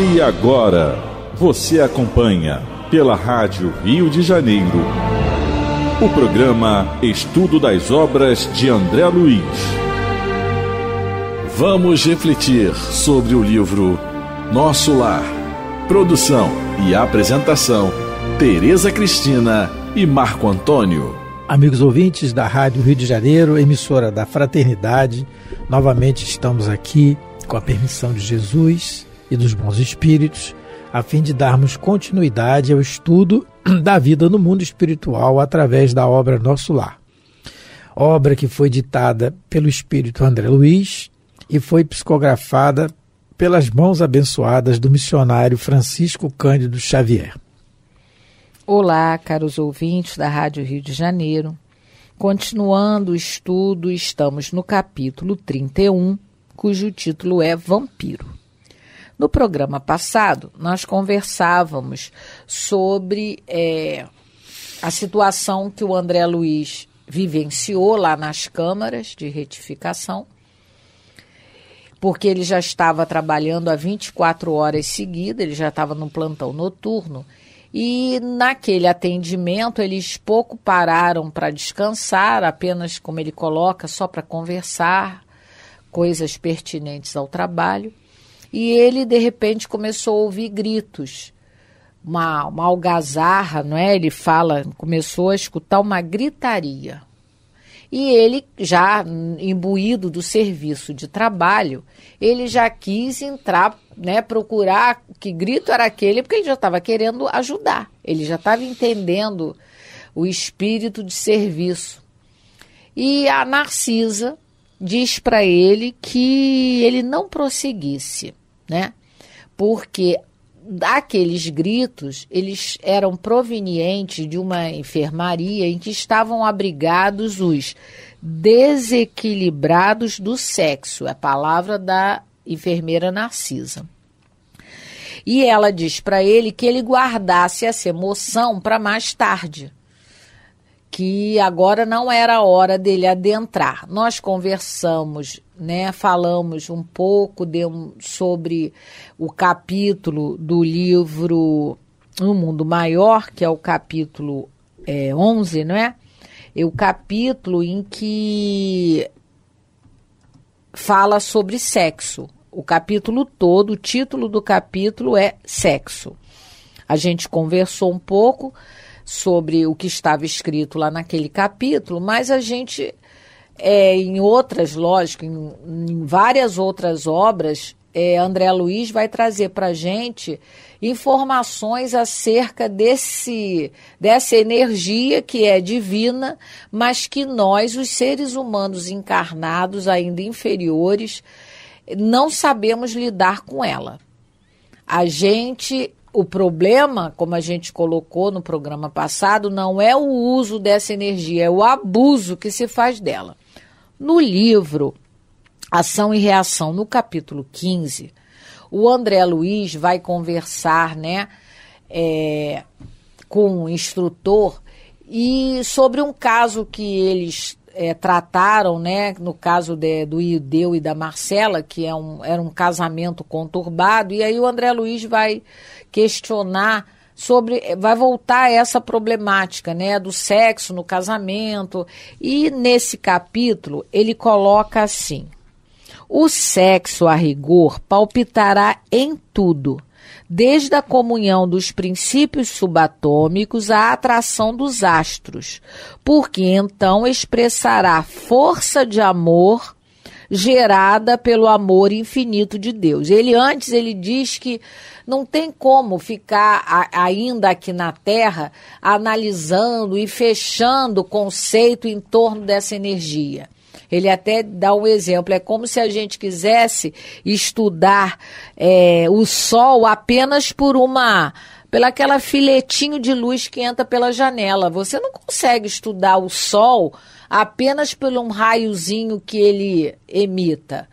E agora, você acompanha pela Rádio Rio de Janeiro o programa Estudo das Obras de André Luiz. Vamos refletir sobre o livro Nosso Lar. Produção e apresentação, Tereza Cristina e Marco Antônio. Amigos ouvintes da Rádio Rio de Janeiro, emissora da Fraternidade, novamente estamos aqui com a permissão de Jesus e dos bons espíritos, a fim de darmos continuidade ao estudo da vida no mundo espiritual através da obra Nosso Lar. Obra que foi ditada pelo espírito André Luiz e foi psicografada pelas mãos abençoadas do missionário Francisco Cândido Xavier. Olá, caros ouvintes da Rádio Rio de Janeiro. Continuando o estudo, estamos no capítulo 31, cujo título é Vampiro. No programa passado, nós conversávamos sobre a situação que o André Luiz vivenciou lá nas câmaras de retificação, porque ele já estava trabalhando há 24 horas seguidas, ele já estava num plantão noturno, e naquele atendimento eles pouco pararam para descansar, apenas, como ele coloca, só para conversar, coisas pertinentes ao trabalho. E ele, de repente, começou a ouvir gritos, uma algazarra, não é? Ele fala, começou a escutar uma gritaria. E ele, já imbuído do serviço de trabalho, ele já quis entrar, né, procurar que grito era aquele, porque ele já estava querendo ajudar. Ele já estava entendendo o espírito de serviço. E a Narcisa diz para ele que ele não prosseguisse, né? Porque aqueles gritos, eles eram provenientes de uma enfermaria em que estavam abrigados os desequilibrados do sexo, a palavra da enfermeira Narcisa. E ela diz para ele que ele guardasse essa emoção para mais tarde, que agora não era a hora dele adentrar. Nós conversamos, né, falamos um pouco sobre o capítulo do livro Um Mundo Maior, que é o capítulo 11, não é? É o capítulo em que fala sobre sexo. O capítulo todo, o título do capítulo é Sexo. A gente conversou um pouco sobre o que estava escrito lá naquele capítulo, mas a gente, em outras, lógico, em várias outras obras, André Luiz vai trazer para a gente informações acerca dessa energia que é divina, mas que nós, os seres humanos encarnados, ainda inferiores, não sabemos lidar com ela. O problema, como a gente colocou no programa passado, não é o uso dessa energia, é o abuso que se faz dela. No livro Ação e Reação, no capítulo 15, o André Luiz vai conversar, né, com o instrutor e sobre um caso que eles trataram, né, no caso do Ideu e da Marcela, que era um casamento conturbado, e aí o André Luiz vai questionar vai voltar a essa problemática, né, do sexo no casamento, e nesse capítulo ele coloca assim: o sexo, a rigor, palpitará em tudo, desde a comunhão dos princípios subatômicos à atração dos astros, porque então expressará força de amor gerada pelo amor infinito de Deus. Ele diz que não tem como ficar ainda aqui na Terra analisando e fechando o conceito em torno dessa energia. Ele até dá um exemplo, é como se a gente quisesse estudar o Sol apenas pela aquela filetinho de luz que entra pela janela. Você não consegue estudar o Sol apenas por um raiozinho que ele emita.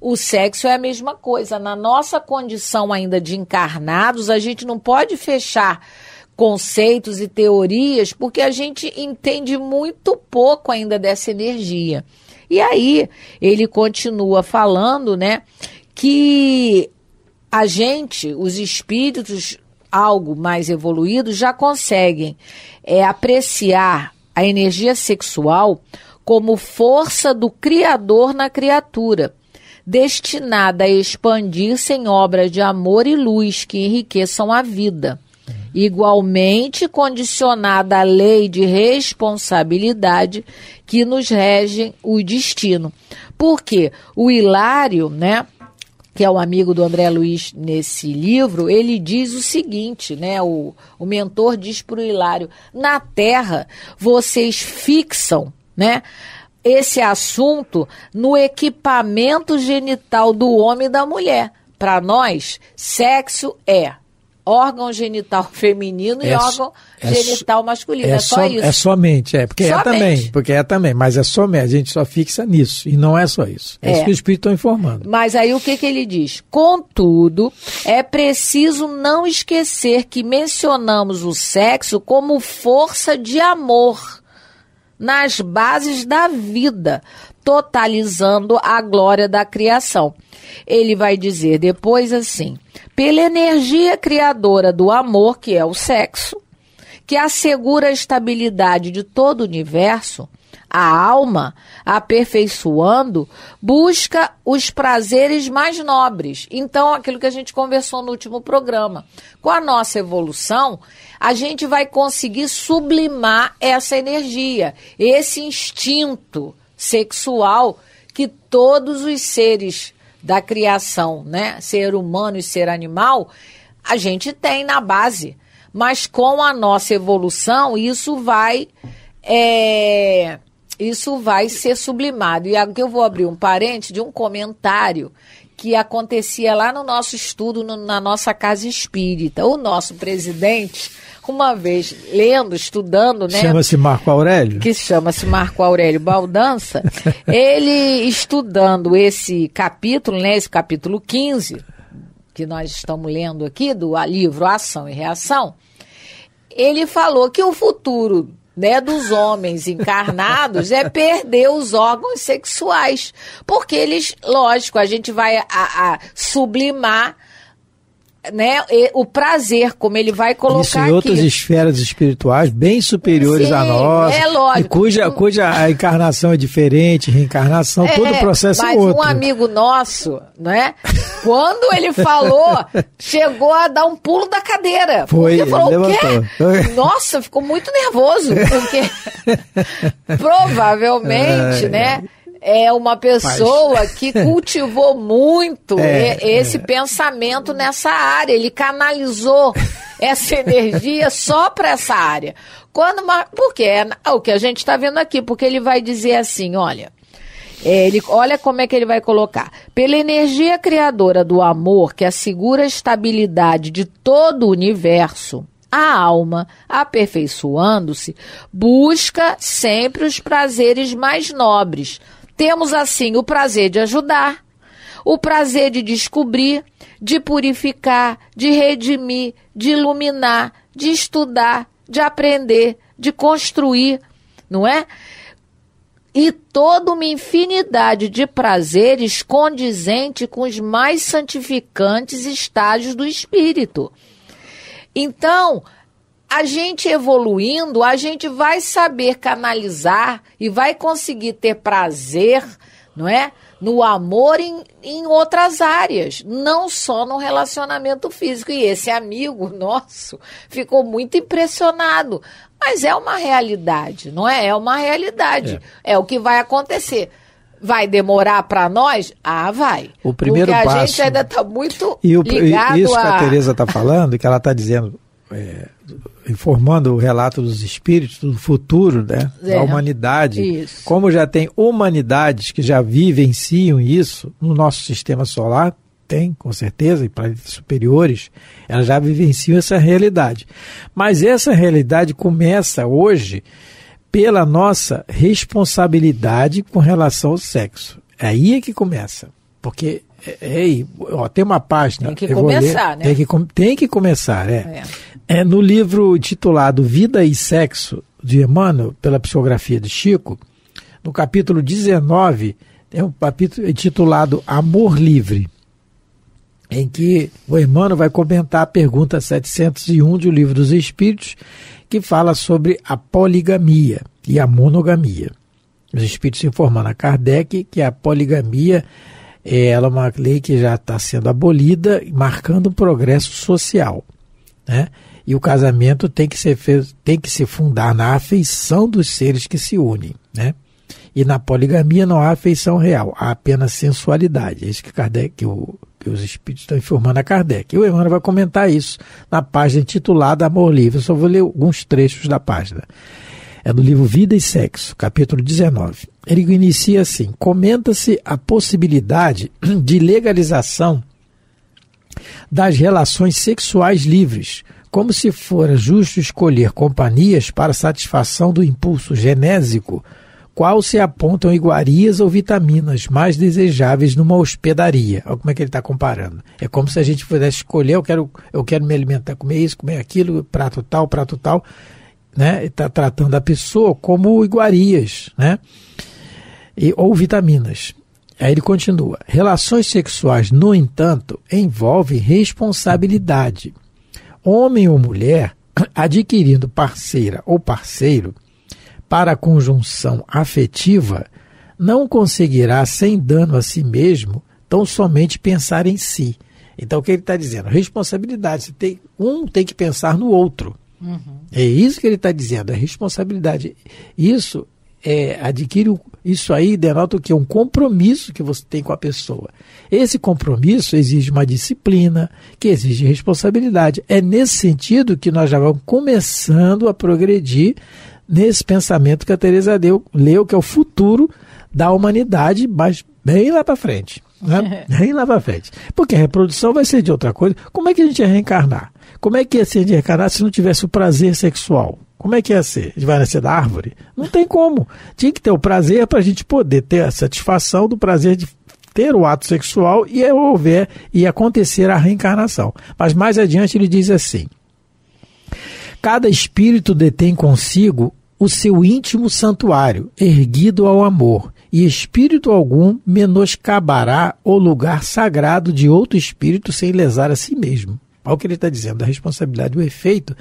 O sexo é a mesma coisa. Na nossa condição ainda de encarnados, a gente não pode fechar conceitos e teorias porque a gente entende muito pouco ainda dessa energia. E aí ele continua falando, né, que a gente, os espíritos algo mais evoluídos, já conseguem apreciar a energia sexual como força do Criador na criatura, destinada a expandir-se em obras de amor e luz que enriqueçam a vida, igualmente condicionada à lei de responsabilidade que nos rege o destino. Porque o Hilário, né, que é o amigo do André Luiz nesse livro, ele diz o seguinte, né, o mentor diz para o Hilário: na Terra vocês fixam, né, esse assunto no equipamento genital do homem e da mulher. Para nós, sexo é órgão genital feminino e órgão genital masculino. É só isso. É somente, porque somente. É também, mas é somente, a gente só fixa nisso, e não é só isso. É isso que o Espírito está informando. Mas aí o que ele diz? Contudo, é preciso não esquecer que mencionamos o sexo como força de amor nas bases da vida, totalizando a glória da criação. Ele vai dizer depois assim: pela energia criadora do amor, que é o sexo, que assegura a estabilidade de todo o universo, a alma, aperfeiçoando, busca os prazeres mais nobres. Então, aquilo que a gente conversou no último programa. Com a nossa evolução, a gente vai conseguir sublimar essa energia, esse instinto sexual que todos os seres da criação, né, ser humano e ser animal, a gente tem na base. Mas com a nossa evolução, isso vai ser sublimado. E aqui eu vou abrir um parênteses de um comentário que acontecia lá no nosso estudo, na nossa casa espírita. O nosso presidente, uma vez estudando, né? Chama-se Marco Aurélio? Que chama-se Marco Aurélio Baldança. Ele estudando esse capítulo, né? Esse capítulo 15, que nós estamos lendo aqui, do livro Ação e Reação, ele falou que o futuro, né, dos homens encarnados é perder os órgãos sexuais, porque eles, lógico, a gente vai sublimar, né, o prazer, como ele vai colocar isso em outras esferas espirituais bem superiores a nós, lógico, e cuja a encarnação é diferente, reencarnação, todo o processo é outro. Mas um amigo nosso, né, quando ele falou, chegou a dar um pulo da cadeira. Foi, porque falou, levantou. o quê? Nossa, ficou muito nervoso, porque provavelmente, né, é uma pessoa que cultivou muito esse pensamento nessa área. Ele canalizou essa energia só para essa área. Porque é o que a gente está vendo aqui, porque ele vai dizer assim, olha como é que ele vai colocar. Pela energia criadora do amor, que assegura a estabilidade de todo o universo, a alma, aperfeiçoando-se, busca sempre os prazeres mais nobres. Temos, assim, o prazer de ajudar, o prazer de descobrir, de purificar, de redimir, de iluminar, de estudar, de aprender, de construir, não é? E toda uma infinidade de prazeres condizente com os mais santificantes estágios do espírito. Então, a gente evoluindo, a gente vai saber canalizar e vai conseguir ter prazer, não é? No amor em outras áreas, não só no relacionamento físico. E esse amigo nosso ficou muito impressionado. Mas é uma realidade, não é? É uma realidade. É o que vai acontecer. Vai demorar para nós? Vai. O primeiro porque passo. A gente ainda está muito ligado isso que a Tereza está falando, que ela está dizendo, informando o relato dos espíritos do futuro, né, da humanidade. Isso. Como já tem humanidades que já vivenciam isso no nosso sistema solar, tem, com certeza, e planetas superiores, elas já vivenciam essa realidade. Mas essa realidade começa hoje pela nossa responsabilidade com relação ao sexo. Aí é que começa. Porque tem uma página... Tem que começar, né? Tem que começar, no livro titulado Vida e Sexo, de Emmanuel, pela psicografia de Chico, no capítulo 19, tem um capítulo intitulado Amor Livre. em que o Emmanuel vai comentar a pergunta 701 do Livro dos Espíritos, que fala sobre a poligamia e a monogamia. Os Espíritos informando a Kardec que a poligamia ela é uma lei que já está sendo abolida, marcando um progresso social, né? E o casamento tem que se fundar na afeição dos seres que se unem, né? E na poligamia não há afeição real, há apenas sensualidade. É isso que os Espíritos estão informando a Kardec. E o Emmanuel vai comentar isso na página intitulada Amor Livre. Eu só vou ler alguns trechos da página. É do livro Vida e Sexo, capítulo 19. Ele inicia assim: comenta-se a possibilidade de legalização das relações sexuais livres, como se fora justo escolher companhias para satisfação do impulso genésico, qual se apontam iguarias ou vitaminas mais desejáveis numa hospedaria. Olha como é que ele está comparando. É como se a gente pudesse escolher, eu quero me alimentar, comer isso, comer aquilo, prato tal, né? Está tratando a pessoa como iguarias, né? Ou vitaminas. Aí ele continua: relações sexuais, no entanto, envolvem responsabilidade. Homem ou mulher, adquirindo parceira ou parceiro para a conjunção afetiva, não conseguirá, sem dano a si mesmo, tão somente pensar em si. Então, o que ele está dizendo? Responsabilidade. Um tem que pensar no outro. Uhum. É isso que ele está dizendo, é responsabilidade. Isso aí denota o quê? Um compromisso que você tem com a pessoa. Esse compromisso exige uma disciplina, que exige responsabilidade. É nesse sentido que nós já vamos começando a progredir nesse pensamento que a Teresa leu, que é o futuro da humanidade, mas bem lá para frente. Né? Bem lá para frente. Porque a reprodução vai ser de outra coisa. Como é que a gente ia reencarnar? Como é que ia ser de reencarnar se não tivesse o prazer sexual? Como é que ia ser? A gente vai nascer da árvore? Não tem como. Tinha que ter o prazer para a gente poder ter a satisfação do prazer de ter o ato sexual e acontecer a reencarnação. Mas mais adiante ele diz assim: cada espírito detém consigo o seu íntimo santuário, erguido ao amor, e espírito algum menoscabará o lugar sagrado de outro espírito sem lesar a si mesmo. Olha o que ele está dizendo, da responsabilidade, o efeito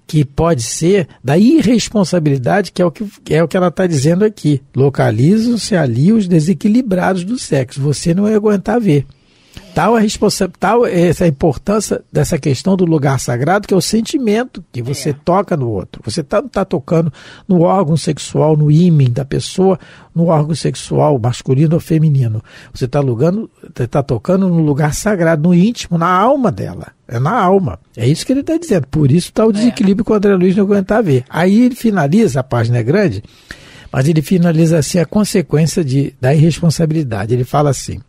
que pode ser da irresponsabilidade, que é o que ela está dizendo aqui. Localizam-se ali os desequilibrados do sexo, você não vai aguentar ver. Tal essa importância dessa questão do lugar sagrado, que é o sentimento que você toca no outro. Você não está tocando no órgão sexual, no ímen da pessoa, no órgão sexual masculino ou feminino. Você está tocando no lugar sagrado, no íntimo, na alma dela. É na alma. É isso que ele está dizendo. Por isso está o desequilíbrio que o André Luiz não aguenta ver. Aí ele finaliza, a página é grande, mas ele finaliza assim a consequência da irresponsabilidade. Ele fala assim: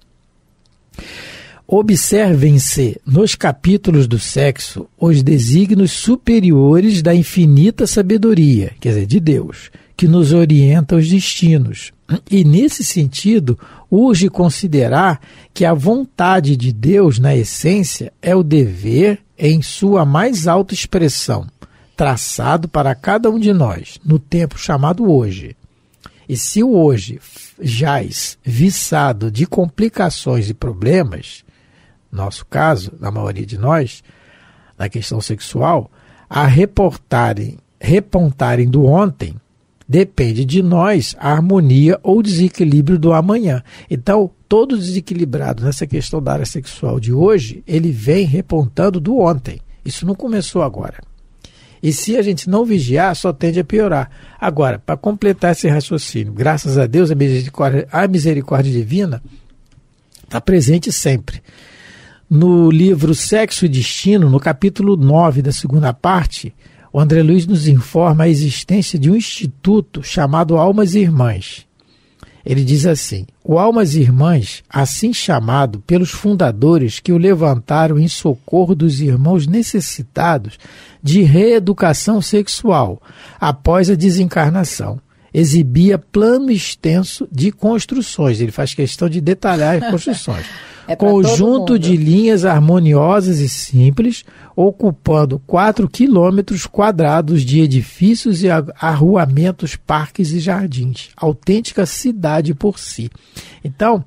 observem-se nos capítulos do sexo os desígnios superiores da infinita sabedoria, quer dizer, de Deus, que nos orienta os destinos. E, nesse sentido, urge considerar que a vontade de Deus, na essência, é o dever em sua mais alta expressão, traçado para cada um de nós, no tempo chamado hoje. E se o hoje jaz viçado de complicações e problemas, nosso caso, na maioria de nós, na questão sexual, a repontarem do ontem, depende de nós a harmonia ou desequilíbrio do amanhã. Então, todo desequilibrado nessa questão da área sexual de hoje, ele vem repontando do ontem. Isso não começou agora. E se a gente não vigiar, só tende a piorar. Agora, para completar esse raciocínio, graças a Deus, a misericórdia divina está presente sempre. No livro Sexo e Destino, no capítulo 9 da segunda parte, o André Luiz nos informa a existência de um instituto chamado Almas Irmãs. Ele diz assim: o Almas Irmãs, assim chamado pelos fundadores que o levantaram em socorro dos irmãos necessitados de reeducação sexual após a desencarnação, exibia plano extenso de construções. Ele faz questão de detalhar as construções. Conjunto de linhas harmoniosas e simples, ocupando 4 quilômetros quadrados de edifícios e arruamentos, parques e jardins. Autêntica cidade por si. Então,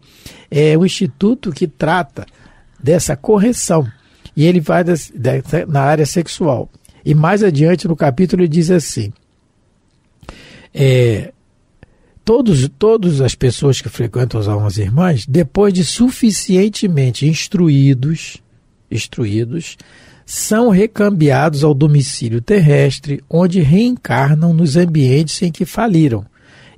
é um instituto que trata dessa correção. E ele vai na área sexual. E mais adiante no capítulo ele diz assim, todas as pessoas que frequentam as almas irmãs, depois de suficientemente instruídos, são recambiados ao domicílio terrestre, onde reencarnam nos ambientes em que faliram,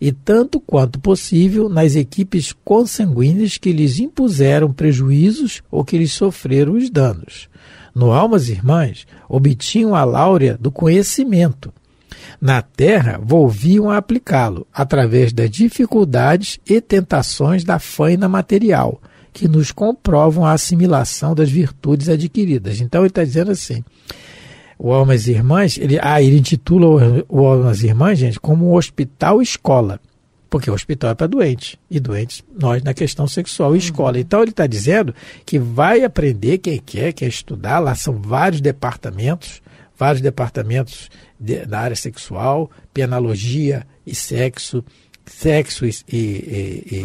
e tanto quanto possível nas equipes consanguíneas que lhes impuseram prejuízos ou que lhes sofreram os danos. No Almas Irmãs, obtinham a láurea do conhecimento. Na Terra, volviam a aplicá-lo, através das dificuldades e tentações da faina material, que nos comprovam a assimilação das virtudes adquiridas. Então ele está dizendo assim, o Almas Irmãs, ele intitula o Almas Irmãs, gente, como um hospital-escola, porque o hospital é para doente, e doentes nós na questão sexual e escola. Então ele está dizendo que vai aprender quem quer estudar, lá são vários departamentos da área sexual, penalogia e sexo e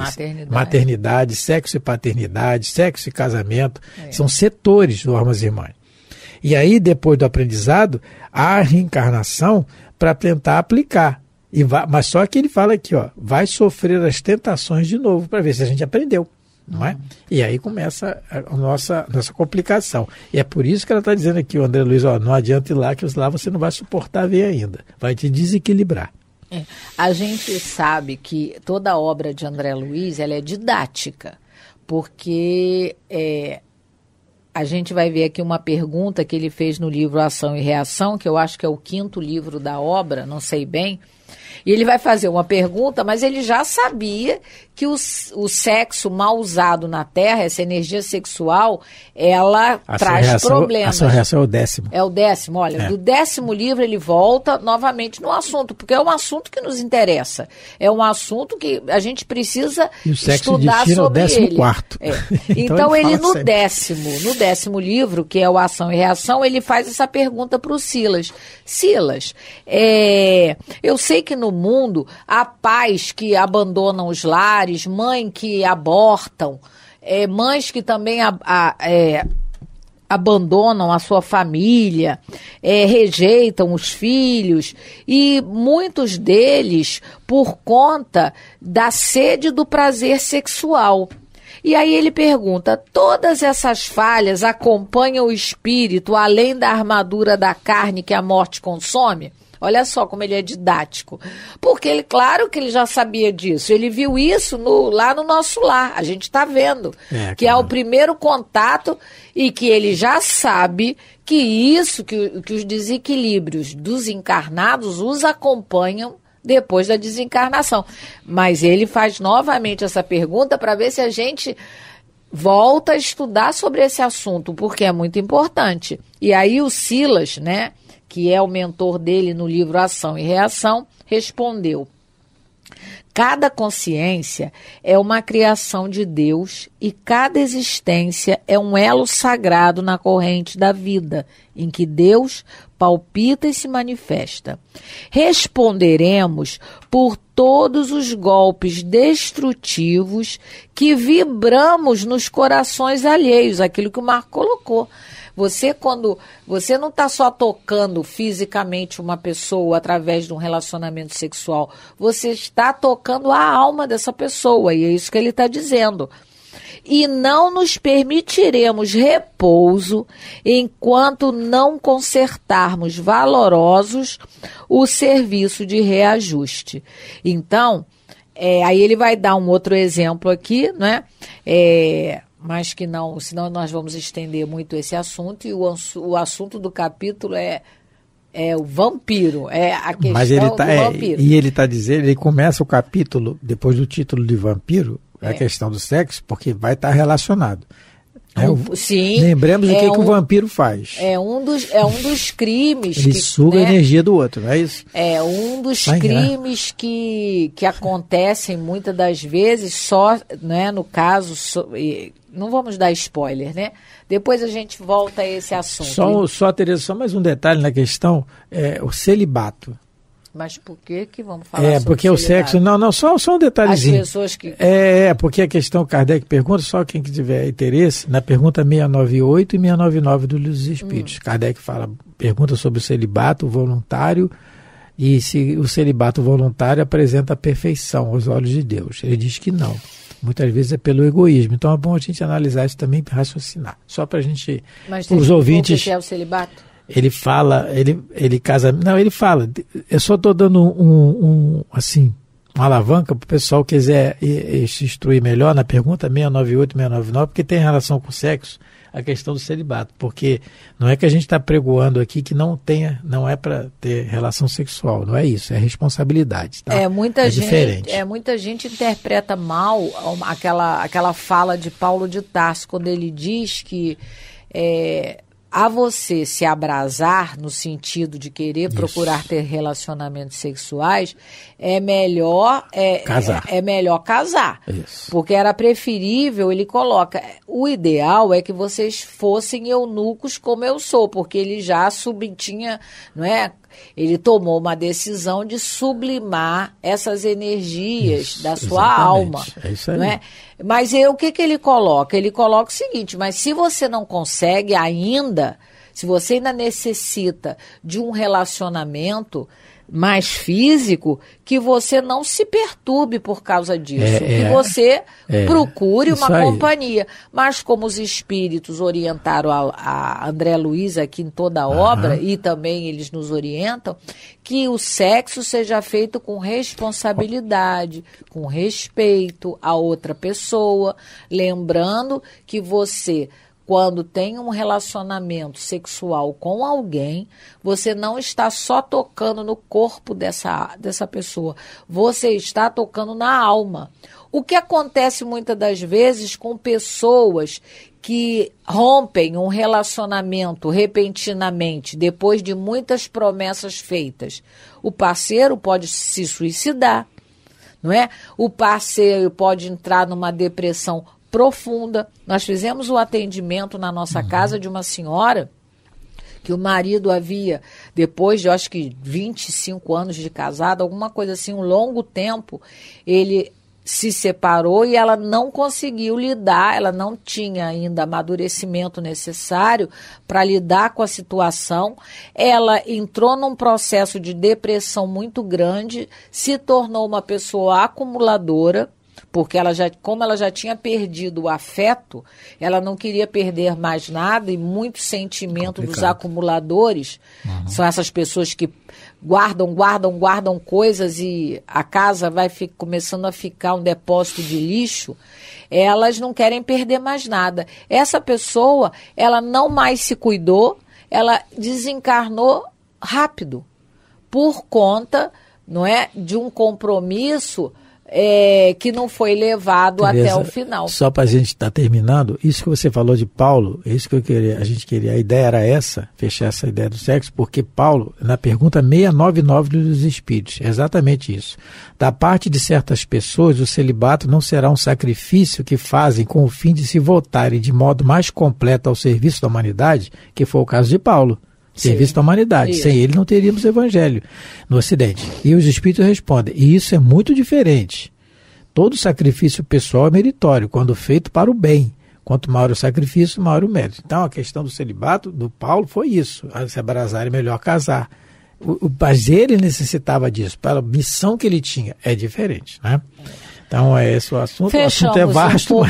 maternidade, sexo e paternidade, sexo e casamento, são setores do Almas Irmãs. E aí, depois do aprendizado, há a reencarnação para tentar aplicar. Mas só que ele fala aqui, vai sofrer as tentações de novo, para ver se a gente aprendeu. Não é? E aí começa a nossa complicação. E é por isso que ela está dizendo aqui, o André Luiz, não adianta ir lá, que lá você não vai suportar ver ainda. Vai te desequilibrar. A gente sabe que toda a obra de André Luiz ela é didática, porque a gente vai ver aqui uma pergunta que ele fez no livro Ação e Reação, que eu acho que é o 5º livro da obra, não sei bem. E ele vai fazer uma pergunta, mas ele já sabia que o sexo mal usado na Terra, essa energia sexual, ela traz problemas. A reação é o 10º. É o 10º, olha. Do 10º livro ele volta novamente no assunto, porque é um assunto que nos interessa. É um assunto que a gente precisa estudar sobre ele. Então ele no 10º livro, que é o Ação e Reação, ele faz essa pergunta para o Silas. Silas, eu sei que no mundo há pais que abandonam os lares, mães que abortam, mães que também abandonam a sua família, rejeitam os filhos, e muitos deles por conta da sede do prazer sexual. E aí ele pergunta, todas essas falhas acompanham o espírito além da armadura da carne que a morte consome? Olha só como ele é didático. Porque ele, claro que ele já sabia disso. Ele viu isso lá no Nosso Lar. A gente está vendo. Que é o primeiro contato e que ele já sabe que isso, que os desequilíbrios dos encarnados os acompanham depois da desencarnação. Mas ele faz novamente essa pergunta para ver se a gente volta a estudar sobre esse assunto, porque é muito importante. E aí o Silas, né, que é o mentor dele no livro Ação e Reação, respondeu: cada consciência é uma criação de Deus e cada existência é um elo sagrado na corrente da vida, em que Deus palpita e se manifesta. Responderemos por todos os golpes destrutivos que vibramos nos corações alheios, aquilo que o Marco colocou. Quando você não está só tocando fisicamente uma pessoa através de um relacionamento sexual, você está tocando a alma dessa pessoa, e é isso que ele está dizendo. E não nos permitiremos repouso enquanto não consertarmos valorosos o serviço de reajuste. Então, aí ele vai dar um outro exemplo aqui, né? Mas que não, senão nós vamos estender muito esse assunto, e o assunto do capítulo é o vampiro, é a questão do vampiro. E ele está dizendo, ele começa o capítulo, depois do título de vampiro, a questão do sexo, porque vai estar relacionado. Sim. Lembremos o que o vampiro faz. É um dos crimes. Ele suga a energia do outro, não é isso? É um dos crimes que acontecem muitas das vezes, só, né, no caso, não vamos dar spoiler, né? Depois a gente volta a esse assunto. Só Tereza, só mais um detalhe na questão, o celibato. Mas por que vamos falar sobre porque o sexo... Não, só um detalhezinho. As pessoas que... porque a questão Kardec pergunta, só quem tiver interesse, na pergunta 698 e 699 do Livro dos Espíritos. Kardec pergunta sobre o celibato voluntário e se o celibato voluntário apresenta a perfeição aos olhos de Deus. Ele diz que não. Muitas vezes é pelo egoísmo. Então é bom a gente analisar isso também e raciocinar. Só para a gente... Mas os ouvintes... o que é o celibato? Ele fala, ele casa... Não, ele fala. Eu só estou dando uma alavanca para o pessoal que quiser se instruir melhor na pergunta 698, 699, porque tem relação com o sexo, a questão do celibato. Porque não é que a gente está pregoando aqui que não é para ter relação sexual. Não é isso, é responsabilidade. Tá? Diferente. Muita gente interpreta mal aquela fala de Paulo de Tarso, quando ele diz que... a você se abrasar no sentido de querer procurar ter relacionamentos sexuais, é melhor casar. É melhor casar. Isso. Porque era preferível, ele coloca, o ideal é que vocês fossem eunucos como eu sou, porque ele já subtinha, não é? Ele tomou uma decisão de sublimar essas energias da sua alma. É isso aí. Não é? Mas o que ele coloca? Ele coloca o seguinte, mas se você não consegue ainda, se você ainda necessita de um relacionamento mais físico, que você não se perturbe por causa disso, que você procure uma companhia. Mas como os espíritos orientaram a André Luiz aqui em toda a obra, e também eles nos orientam, que o sexo seja feito com responsabilidade, com respeito à outra pessoa, lembrando que você... Quando tem um relacionamento sexual com alguém, você não está só tocando no corpo dessa pessoa, você está tocando na alma. O que acontece muitas das vezes com pessoas que rompem um relacionamento repentinamente, depois de muitas promessas feitas. O parceiro pode se suicidar, não é? O parceiro pode entrar numa depressão profunda. Nós fizemos um atendimento na nossa casa de uma senhora que o marido havia, depois de acho que 25 anos de casado, alguma coisa assim, um longo tempo, ele se separou e ela não conseguiu lidar, ela não tinha ainda amadurecimento necessário para lidar com a situação. Ela entrou num processo de depressão muito grande, se tornou uma pessoa acumuladora, porque como ela já tinha perdido o afeto, ela não queria perder mais nada, e muito sentimento dos acumuladores, são essas pessoas que guardam coisas e a casa vai começando a ficar um depósito de lixo, elas não querem perder mais nada. Essa pessoa, ela não mais se cuidou, ela desencarnou rápido, por conta, não é, de um compromisso que não foi levado, Tereza, até o final. Só para a gente estar terminando, isso que você falou de Paulo, isso que a gente queria, a ideia era essa, fechar essa ideia do sexo, porque Paulo, na pergunta 699 dos Espíritos, é exatamente isso. Da parte de certas pessoas, o celibato não será um sacrifício que fazem com o fim de se voltarem de modo mais completo ao serviço da humanidade, que foi o caso de Paulo. Serviço da humanidade. Sem ele não teríamos evangelho no Ocidente. E os Espíritos respondem, e isso é muito diferente. Todo sacrifício pessoal é meritório, quando feito para o bem. Quanto maior o sacrifício, maior o mérito. Então a questão do celibato do Paulo foi isso. Se abrasar é melhor casar. Mas ele necessitava disso. Para a missão que ele tinha, é diferente, né? Então é esse o assunto. Fechamos o assunto é vasto,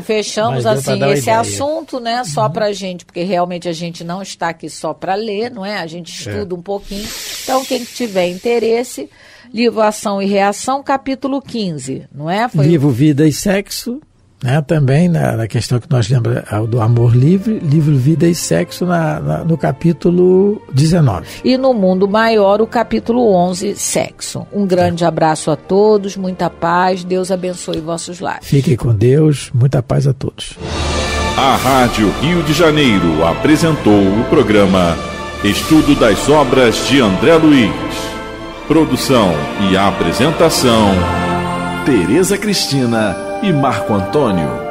fechamos assim esse assunto, né? Só pra gente, porque realmente a gente não está aqui só para ler, não é? A gente estuda um pouquinho. Então quem tiver interesse, livro Ação e Reação, capítulo 15, não é? Livro Vida e Sexo, né? Também na questão que nós lembramos do amor livre, livro Vida e Sexo no capítulo 19. E no Mundo Maior, o capítulo 11, Sexo. Um grande abraço a todos, muita paz, Deus abençoe vossos lares. Fiquem com Deus, muita paz a todos. A Rádio Rio de Janeiro apresentou o programa Estudo das Obras de André Luiz. Produção e apresentação, Tereza Cristina e Marco Antônio.